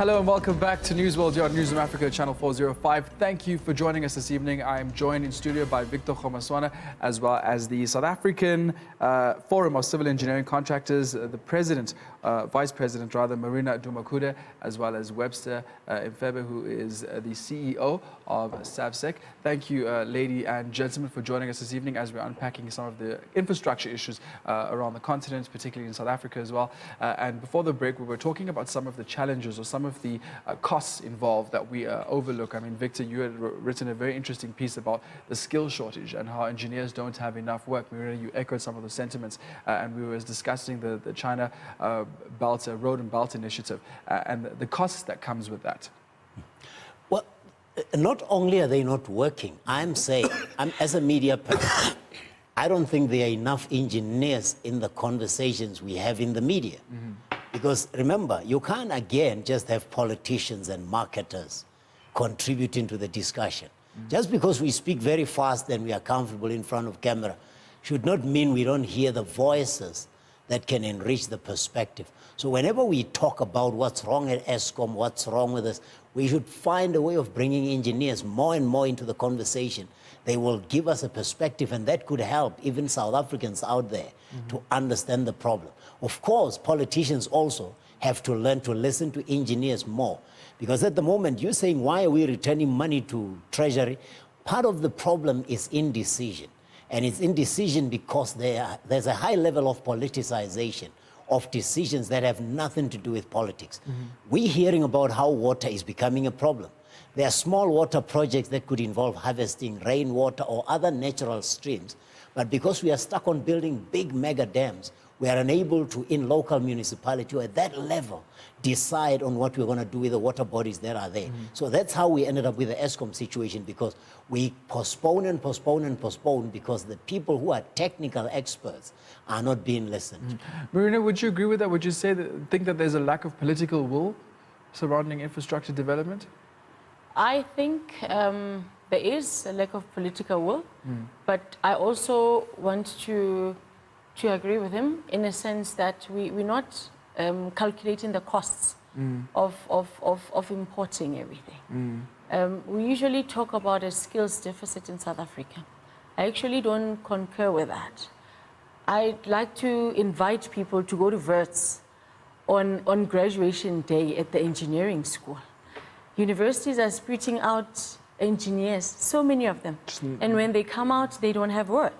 Hello and welcome back to News World. You're on News of Africa, Channel 405. Thank you for joining us this evening. I am joined in studio by Victor Kgomoeswana, as well as the South African Forum of Civil Engineering Contractors, the President, Vice President rather, Marina Dumakude, as well as Webster Mfebe, who is the CEO of SAFCEC. Thank you, lady and gentlemen, for joining us this evening as we're unpacking some of the infrastructure issues around the continent, particularly in South Africa as well. And before the break, we were talking about some of the challenges or some of the costs involved that we overlook. I mean, Victor, you had written a very interesting piece about the skill shortage and how engineers don't have enough work. Marina, you echoed some of those sentiments, and we were discussing the China Road and Belt Initiative and the costs that comes with that. Well, not only are they not working, I'm saying, as a media person, I don't think there are enough engineers in the conversations we have in the media. Because remember, you can't again just have politicians and marketers contributing to the discussion. Just because we speak very fast and we are comfortable in front of camera should not mean we don't hear the voices that can enrich the perspective. So whenever we talk about what's wrong at ESCOM, what's wrong with us, we should find a way of bringing engineers more and more into the conversation. They will give us a perspective, and that could help even South Africans out there to understand the problem. Of course, politicians also have to learn to listen to engineers more, because at the moment you're saying, why are we returning money to Treasury? Part of the problem is indecision, and it's indecision because there's a high level of politicization of decisions that have nothing to do with politics. We're hearing about how water is becoming a problem. There are small water projects that could involve harvesting rainwater or other natural streams, but because we are stuck on building big mega dams, we are unable to, in local municipality or at that level, decide on what we're going to do with the water bodies that are there. So that's how we ended up with the ESCOM situation, because we postpone and postpone and postpone because the people who are technical experts are not being listened to. Marina, would you agree with that? Would you think that there's a lack of political will surrounding infrastructure development? I think there is a lack of political will, but I also want to agree with him in a sense that we're not calculating the costs of importing everything. We usually talk about a skills deficit in South Africa. I actually don't concur with that. I'd like to invite people to go to Wits on graduation day at the engineering school. Universities are spitting out engineers, so many of them. And when they come out, they don't have work.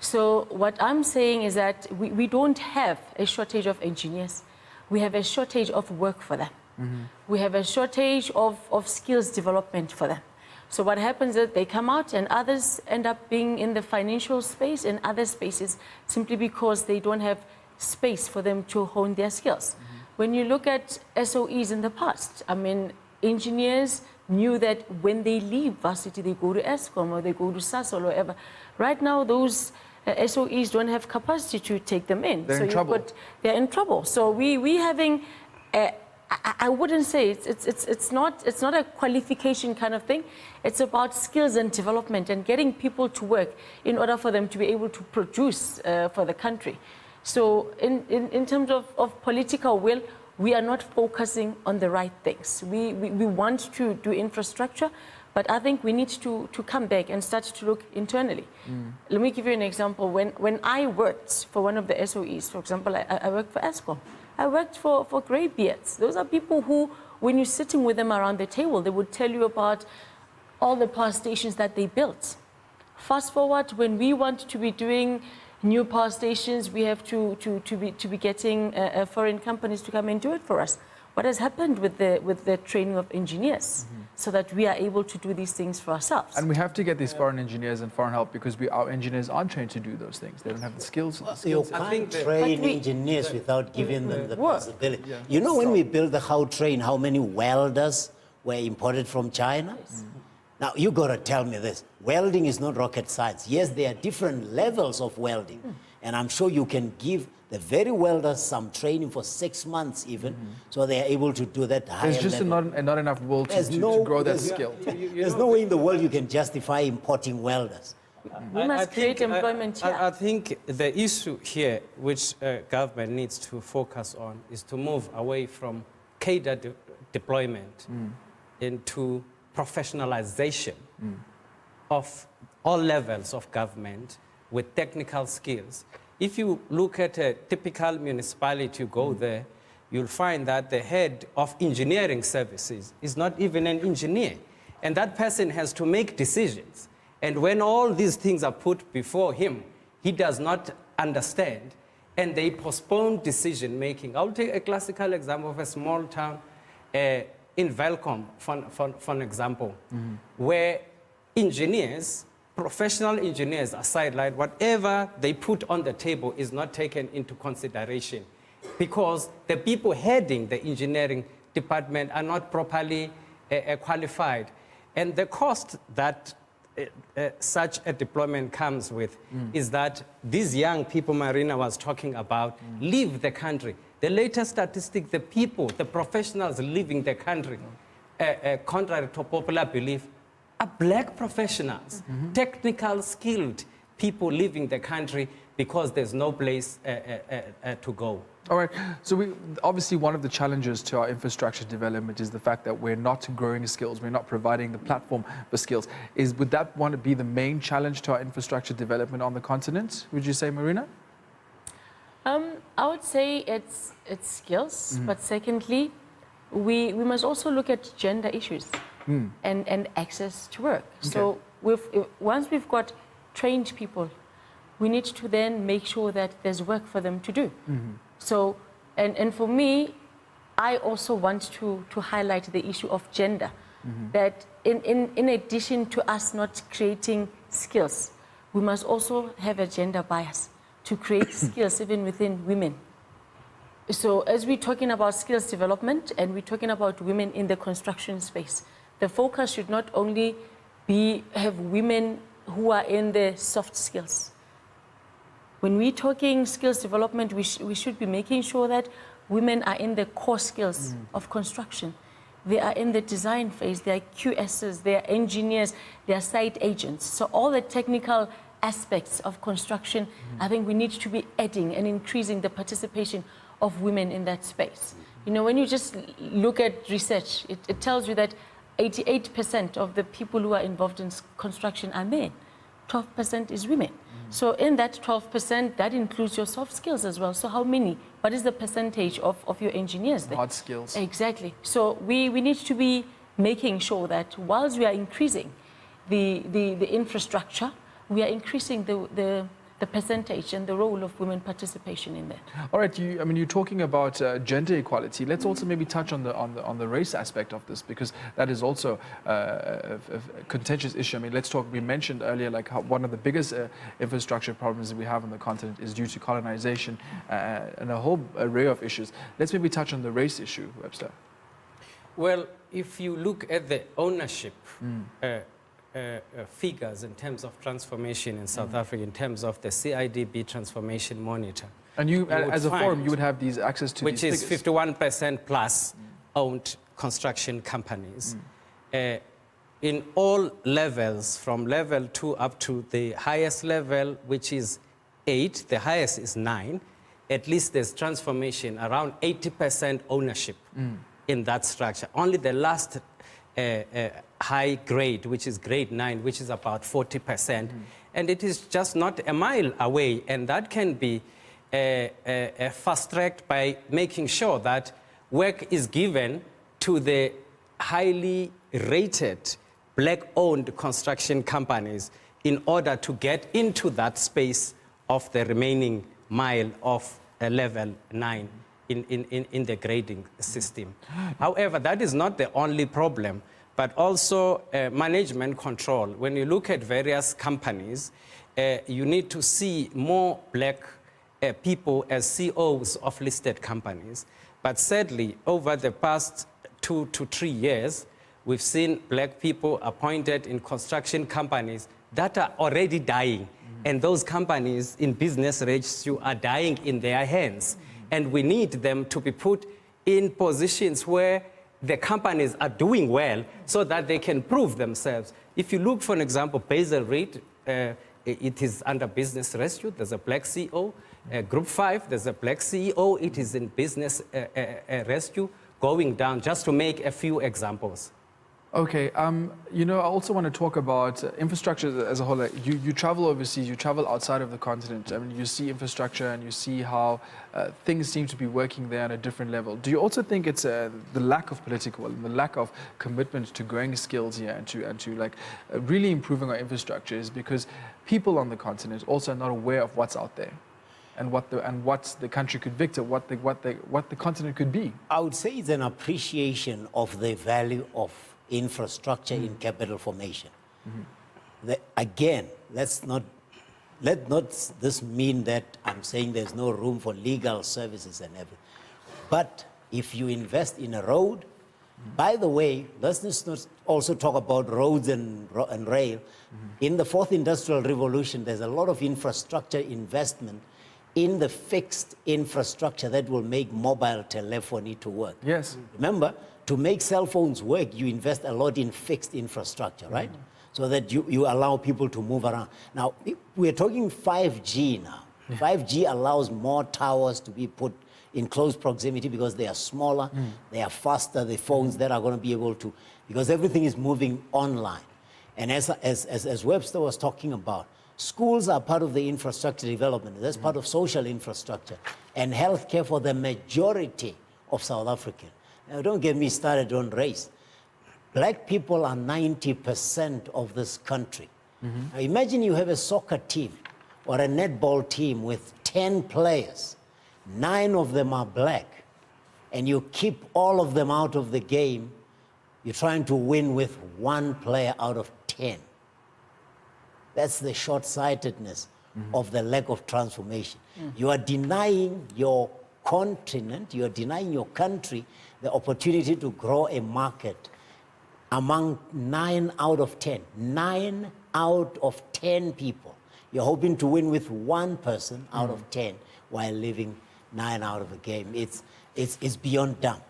So what I'm saying is that we don't have a shortage of engineers. We have a shortage of work for them. We have a shortage of skills development for them. So what happens is they come out and others end up being in the financial space and other spaces simply because they don't have space for them to hone their skills. When you look at SOEs in the past, I mean, engineers knew that when they leave varsity, they go to ESCOM or they go to SAS or whatever. Right now, those SOEs don't have capacity to take them in. They're in trouble. They're in trouble. So we having, I wouldn't say it's not a qualification kind of thing. It's about skills and development and getting people to work in order for them to be able to produce for the country. So in terms of political will, we are not focusing on the right things. We want to do infrastructure, but I think we need to come back and start to look internally. Let me give you an example. When I worked for one of the SOEs, for example, I worked for ESCOM. I worked for greybeards. Those are people who, when you're sitting with them around the table, they would tell you about all the power stations that they built. Fast forward, when we want to be doing new power stations, we have to be getting foreign companies to come and do it for us. What has happened with the training of engineers so that we are able to do these things for ourselves? And we have to get these foreign engineers and foreign help because our engineers aren't trained to do those things. They don't have the skills. You can't train engineers without giving them the possibility. You know, when we built the Gautrain, how many welders were imported from China? Now, you got to tell me this. Welding is not rocket science. Yes, there are different levels of welding. And I'm sure you can give the very welders some training for 6 months even, so they are able to do that higher level. There's just not enough will to grow that skill. There's no way in the world you can justify importing welders. We must create employment here. I think the issue here, which government needs to focus on, is to move away from cadre deployment into professionalization of all levels of government with technical skills. If you look at a typical municipality, you go there, you'll find that the head of engineering services is not even an engineer. And that person has to make decisions. And when all these things are put before him, he does not understand, and they postpone decision making. I'll take a classical example of a small town in Velkom, for an example, where engineers, professional engineers are sidelined. Whatever they put on the table is not taken into consideration because the people heading the engineering department are not properly qualified. And the cost that such a deployment comes with is that these young people Marina was talking about leave the country. The latest statistic, the people, the professionals leaving the country, contrary to popular belief, are black professionals, technical, skilled people leaving the country because there's no place to go. All right, so obviously one of the challenges to our infrastructure development is the fact that we're not growing skills, we're not providing the platform for skills. Would that want to be the main challenge to our infrastructure development on the continent, would you say, Marina? I would say it's skills, but secondly, we must also look at gender issues and access to work. Okay. So once we've got trained people, we need to then make sure that there's work for them to do. So, and for me, I also want to highlight the issue of gender, that in addition to us not creating skills, we must also have a gender bias to create skills even within women. So as we're talking about skills development and we're talking about women in the construction space, the focus should not only have women who are in the soft skills. When we're talking skills development, we should be making sure that women are in the core skills of construction. They are in the design phase, they are QSs, they are engineers, they are site agents. So all the technical aspects of construction, I think we need to be adding and increasing the participation of women in that space. You know, when you just look at research, it tells you that 88% of the people who are involved in construction are men, 12% is women. So in that 12%, that includes your soft skills as well. So how many? What is the percentage of your engineers there? Hard skills. Exactly. So we need to be making sure that whilst we are increasing the infrastructure, we are increasing the percentage and the role of women participation in that. All right, you're talking about gender equality. Let's also maybe touch on the race aspect of this, because that is also a contentious issue. I mean, let's talk. We mentioned earlier, like how one of the biggest infrastructure problems that we have on the continent is due to colonization and a whole array of issues. Let's maybe touch on the race issue, Webster. Well, if you look at the ownership figures in terms of transformation in South Africa, in terms of the CIDB transformation monitor. And you as a forum, you would have these access to which these is 51% plus owned construction companies. In all levels, from level 2 up to the highest level, which is 8, the highest is 9, at least there's transformation, around 80% ownership in that structure. Only the last high grade, which is grade 9, which is about 40%. And it is just not a mile away. And that can be fast-tracked by making sure that work is given to the highly rated black-owned construction companies in order to get into that space of the remaining mile of level 9 in the grading system. However, that is not the only problem, but also management control. When you look at various companies, you need to see more black people as CEOs of listed companies. But sadly, over the past 2 to 3 years, we've seen black people appointed in construction companies that are already dying. And those companies in business rescue are dying in their hands. And we need them to be put in positions where the companies are doing well so that they can prove themselves. If you look, for an example, Basel Reed, it is under business rescue. There's a black CEO. Group 5, there's a black CEO. It is in business rescue. going down, just to make a few examples. Okay, you know, I also want to talk about infrastructure as a whole. Like, you travel overseas, you travel outside of the continent. I mean, you see infrastructure and you see how things seem to be working there on a different level. Do you also think it's the lack of political will and the lack of commitment to growing skills here and to like really improving our infrastructure is because people on the continent also are not aware of what's out there and what the country could victor, what the continent could be? I would say it's an appreciation of the value of infrastructure in capital formation. Again, let not this mean that I'm saying there's no room for legal services and everything. But if you invest in a road, by the way, let's not also talk about roads and rail. In the fourth industrial revolution, there's a lot of infrastructure investment in the fixed infrastructure that will make mobile telephony to work. Yes. Remember, to make cell phones work, you invest a lot in fixed infrastructure, right? So that you allow people to move around. Now, we're talking 5G now. 5G allows more towers to be put in close proximity because they are smaller, they are faster, the phones that are going to be able to, because everything is moving online. And as Webster was talking about, schools are part of the infrastructure development. That's part of social infrastructure and healthcare for the majority of South Africans. Now, don't get me started on race. Black people are 90% of this country. Now, imagine you have a soccer team or a netball team with 10 players. 9 of them are black, and you keep all of them out of the game. You're trying to win with 1 player out of 10. That's the short-sightedness of the lack of transformation. You are denying your continent, you are denying your country the opportunity to grow a market among 9 out of 10. 9 out of 10 people. You're hoping to win with 1 person out of 10 while leaving 9 out of the game. It's beyond dumb.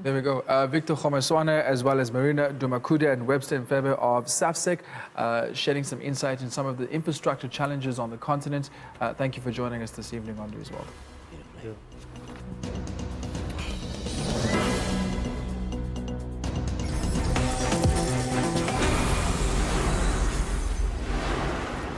There we go. Victor Kgomoeswana, as well as Marina Dumakude and Webster Mfebe of SAFCEC, shedding some insight in some of the infrastructure challenges on the continent. Thank you for joining us this evening on News World. Thank you.